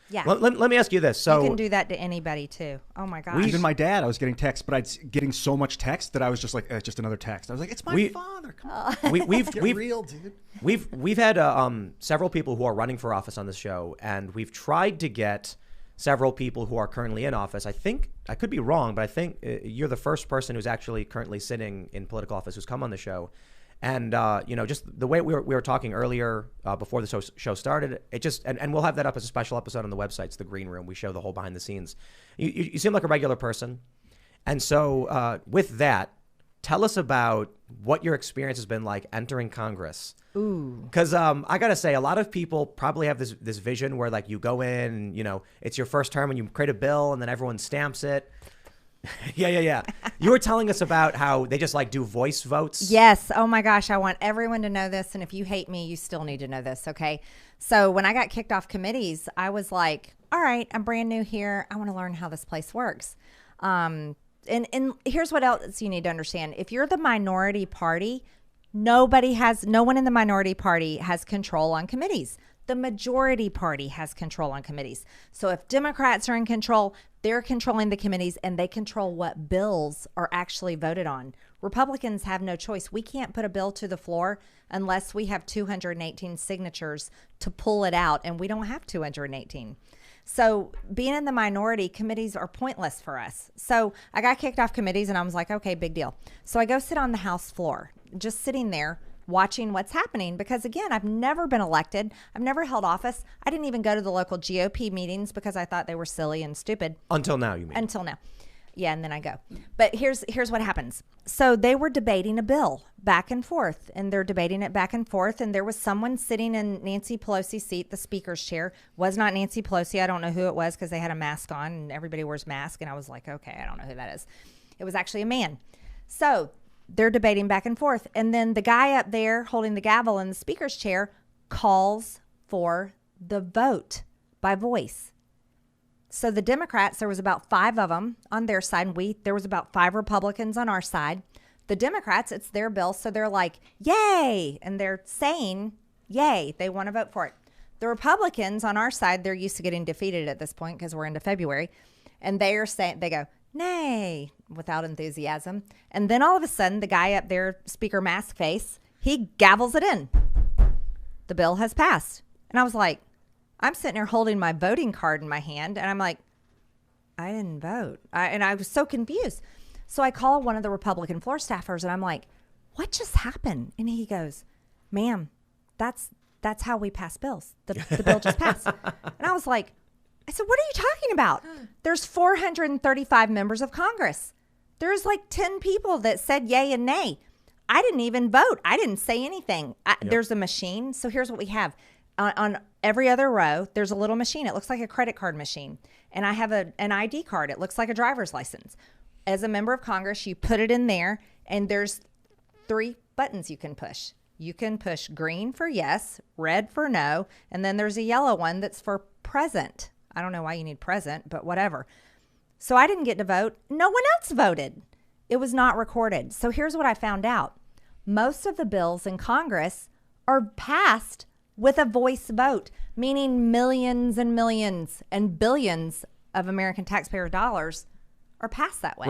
Yeah. Let me ask you this. So you can do that to anybody too. Oh my gosh. Even my dad, I was getting texts, but getting so much text that I was just like, it's just another text. I was like, it's my father. Come on. We've real, dude. We've had several people who are running for office on this show, and we've tried to get several people who are currently in office. I think I could be wrong, but I think you're the first person who's actually currently sitting in political office who's come on the show. And, just the way we were talking earlier before the show started, it just and we'll have that up as a special episode on the website. It's the Green Room. We show the whole behind the scenes. You seem like a regular person. And so with that, tell us about what your experience has been like entering Congress. Ooh. Because I got to say, a lot of people probably have this vision where like you go in and, it's your first term and you create a bill and then everyone stamps it. Yeah. You were telling us about how they just like do voice votes. Yes. Oh my gosh. I want everyone to know this. And if you hate me, you still need to know this. Okay. So when I got kicked off committees, I was like, all right, I'm brand new here. I want to learn how this place works. And here's what else you need to understand. If you're the minority party, no one in the minority party has control on committees. The majority party has control on committees. So if Democrats are in control, they're controlling the committees and they control what bills are actually voted on. Republicans have no choice. We can't put a bill to the floor unless we have 218 signatures to pull it out, and we don't have 218. So being in the minority, committees are pointless for us. So I got kicked off committees and I was like, okay, big deal. So I go sit on the House floor, just sitting there watching what's happening, because again, I've never been elected. I've never held office. I didn't even go to the local GOP meetings because I thought they were silly and stupid. Until now, you mean? Until now. Yeah, and then I go. But here's what happens. So they were debating a bill back and forth, and they're debating it back and forth, and there was someone sitting in Nancy Pelosi's seat, the speaker's chair. Was not Nancy Pelosi. I don't know who it was because they had a mask on, and everybody wears masks, and I was like, okay, I don't know who that is. It was actually a man. So they're debating back and forth, and then the guy up there holding the gavel in the speaker's chair calls for the vote by voice. So the Democrats, there was about 5 of them on their side, and there was about 5 Republicans on our side. The Democrats, it's their bill, so they're like, yay, and they're saying, yay, they want to vote for it. The Republicans on our side, they're used to getting defeated at this point because we're into February, and they go, nay, without enthusiasm. And then all of a sudden, the guy up there, Speaker Mask Face, he gavels it in. The bill has passed. And I was like, I'm sitting there holding my voting card in my hand, and I'm like, I didn't vote. And I was so confused. So I call one of the Republican floor staffers, and I'm like, what just happened? And he goes, ma'am, that's how we pass bills. The bill just passed. And I said, what are you talking about? There's 435 members of Congress. There's like 10 people that said yay and nay. I didn't even vote. I didn't say anything. There's a machine. So here's what we have. On every other row, there's a little machine. It looks like a credit card machine. And I have an ID card. It looks like a driver's license. As a member of Congress, you put it in there, and there's 3 buttons you can push. You can push green for yes, red for no, and then there's a yellow one that's for present. I don't know why you need present, but whatever. So I didn't get to vote. No one else voted. It was not recorded. So here's what I found out. Most of the bills in Congress are passed with a voice vote, meaning millions and millions and billions of American taxpayer dollars are passed that way.